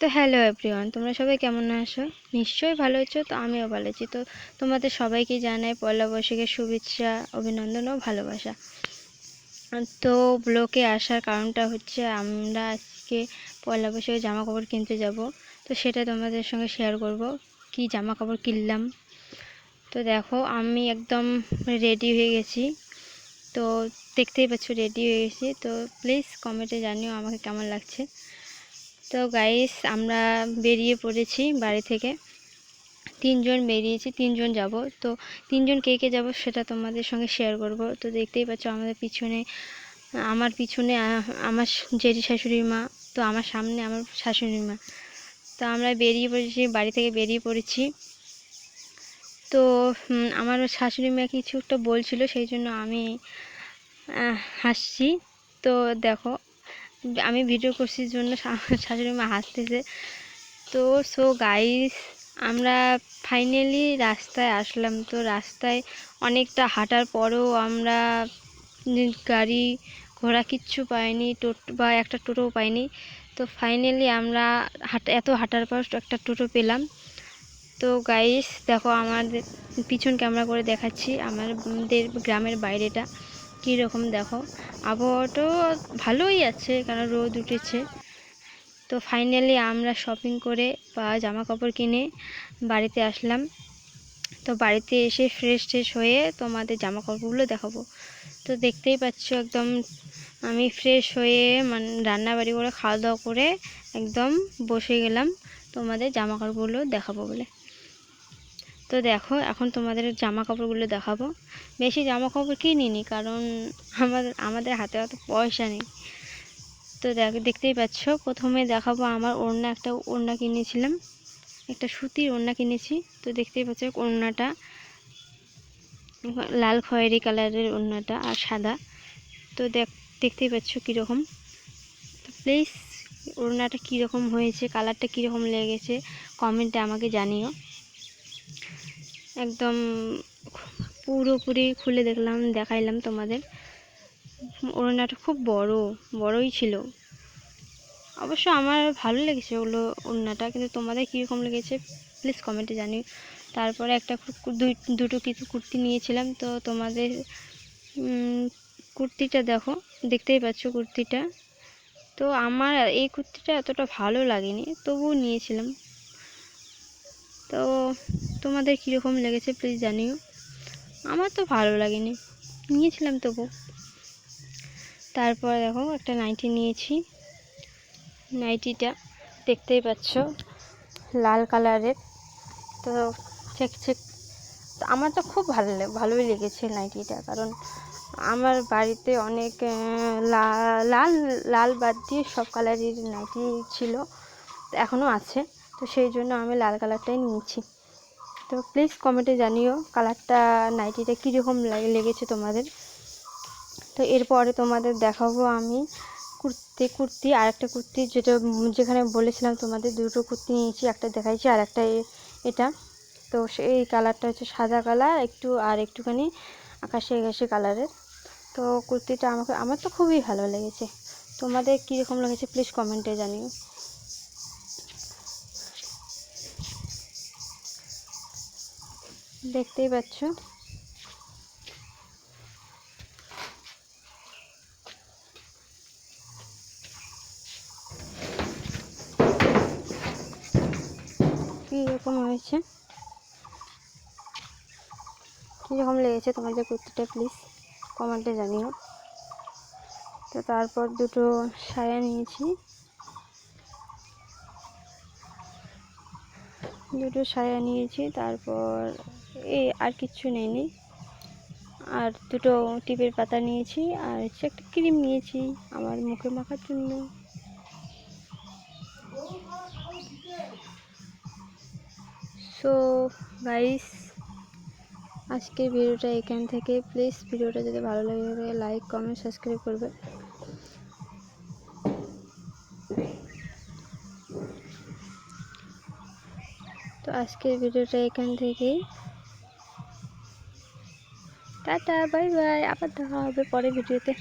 তো hello everyone, তোমরা সবাই কেমন আছো? নিশ্চয়ই ভালো আছো। তো আমিও ভালো আছি। তো তোমাদের সবাইকে জানাই পয়লা বৈশাখের শুভেচ্ছা, অভিনন্দন ও ভালোবাসা। তো ব্লগে আসার কারণটা হচ্ছে আমরা আজকে পয়লা বৈশাখে জামা কাপড় কিনতে যাব। তো সেটা তোমাদের সঙ্গে শেয়ার করব, কি জামা কাপড় কিনলাম। তো দেখো, আমি একদম রেডি হয়ে গেছি। তো দেখতেই পাচ্ছ রেডি হয়ে গেছি। তো প্লিজ কমেন্টে জানিও আমাকে কেমন লাগছে। তো গাইস, আমরা বেরিয়ে পড়েছি বাড়ি থেকে। তিনজন বেরিয়েছি, তিনজন যাব। তো তিনজন কে কে যাব সেটা তোমাদের সঙ্গে শেয়ার করব। তো দেখতেই পাচ্ছ আমাদের পিছনে, আমার পিছনে আমার জেঠি শাশুড়ি মা, তো আমার সামনে আমার শাশুড়ি মা। তো আমরা বেরিয়ে পড়েছি, বাড়ি থেকে বেরিয়ে পড়েছি। তো আমার শাশুড়ি মা কিছু একটা বলছিল, সেই জন্য আমি হাসছি। তো দেখো, আমি ভিডিও করছি জন্য শাশুড়ি মা হাসতেছে। তো সো গাইস, আমরা ফাইনালি রাস্তায় আসলাম। তো রাস্তায় অনেকটা হাঁটার পরেও আমরা গাড়ি ঘোড়া কিচ্ছু পাইনি, টোটো বা একটা টোটোও পাইনি। তো ফাইনালি আমরা এত হাঁটার পর একটা টোটো পেলাম। তো গাইস দেখো, আমাদের পিছন ক্যামেরা করে দেখাচ্ছি আমাদের গ্রামের বাইরেটা কীরকম। দেখো, আবহাওয়াটাও ভালোই আছে, কারণ রোদ উঠেছে। তো ফাইনালি আমরা শপিং করে বা জামা কাপড় কিনে বাড়িতে আসলাম। তো বাড়িতে এসে ফ্রেশ হয়ে তোমাদের জামা কাপড়গুলো দেখাবো। তো দেখতেই পাচ্ছ একদম আমি ফ্রেশ হয়ে রান্নাবাড়ি করে খাওয়া দাওয়া করে একদম বসে গেলাম তোমাদের জামা কাপড়গুলো দেখাবো বলে। তো দেখো, এখন তোমাদের জামা কাপড়গুলো দেখাবো। বেশি জামা কাপড় কিনিনি, কারণ আমাদের হাতে অত পয়সা নেই। তো দেখতেই পাচ্ছ, প্রথমে দেখাবো আমার ওড়না। একটা ওড়না কিনেছিলাম, একটা সুতির ওড়না কিনেছি। তো দেখতেই পাচ্ছ ওড়নাটা লাল খয়েরি কালারের ওড়নাটা, আর সাদা। তো দেখতেই পাচ্ছ কীরকম। তো প্লিজ ওড়নাটা কীরকম হয়েছে, কালারটা কীরকম লেগেছে কমেন্টে আমাকে জানিও। একদম পুরোপুরি খুলে দেখাইলাম তোমাদের। ওড়নাটা খুব বড়ই ছিল। অবশ্য আমার ভালো লেগেছে ওগুলো ওড়নাটা, কিন্তু তোমাদের কীরকম লেগেছে প্লিজ কমেন্টে জানিও। তারপরে দুটো কিছু কুর্তি নিয়েছিলাম। তো তোমাদের কুর্তিটা দেখো, দেখতেই পাচ্ছ কুর্তিটা। তো আমার এই কুর্তিটা এতটা ভালো লাগেনি, তবুও নিয়েছিলাম। তো তোমাদের কীরকম লেগেছে প্লিজ জানিও। আমার তো ভালো লাগেনি, নিয়েছিলাম তবু। তারপর দেখো, একটা নাইটি নিয়েছি। নাইটিটা দেখতেই পাচ্ছ লাল কালারের। তো চেক আমার তো খুব ভালোই লেগেছে নাইটিটা, কারণ আমার বাড়িতে অনেক লাল লাল বাদ দিয়ে সব কালারের নাইটি ছিল, এখনও আছে। তো সেই জন্য আমি লাল কালারটাই নিয়েছি। তো প্লিজ কমেন্টে জানিও কালারটা, নাইটিটা কীরকম লেগেছে তোমাদের। তো এরপরে তোমাদের দেখাবো আমি কুর্তি আর একটা কুর্তি, যেখানে বলেছিলাম তোমাদের দুটো কুর্তি নিয়েছি, একটা দেখাইছি আর একটা এটা। তো সেই কালারটা হচ্ছে সাদা কালার আর একটুখানি আকাশি কালারের। তো কুর্তিটা আমার তো খুবই ভালো লেগেছে। তোমাদের কীরকম লেগেছে প্লিজ কমেন্টে জানিও। দেখতেই পাচ্ছ কীরকম হয়েছে, কীরকম লেগেছে তোমাদের কুর্তিটা প্লিজ কমেন্টে জানিও। তো তারপর দুটো সায়া নিয়েছি, তারপর আর কিচ্ছু নেইনি। আর দুটো টিপের পাতা নিয়েছি, আর একটা ক্রিম নিয়েছি আমার মুখে মাখার জন্য। সো গাইস, আজকের ভিডিওটা এখান থেকে। প্লিজ ভিডিওটা যদি ভালো লাগে লাইক কমেন্ট সাবস্ক্রাইব করবে। তো আজকের ভিডিওটা এখান থেকেই। টাটা, বাই বাই, আবার দেখা হবে পরের ভিডিওতে।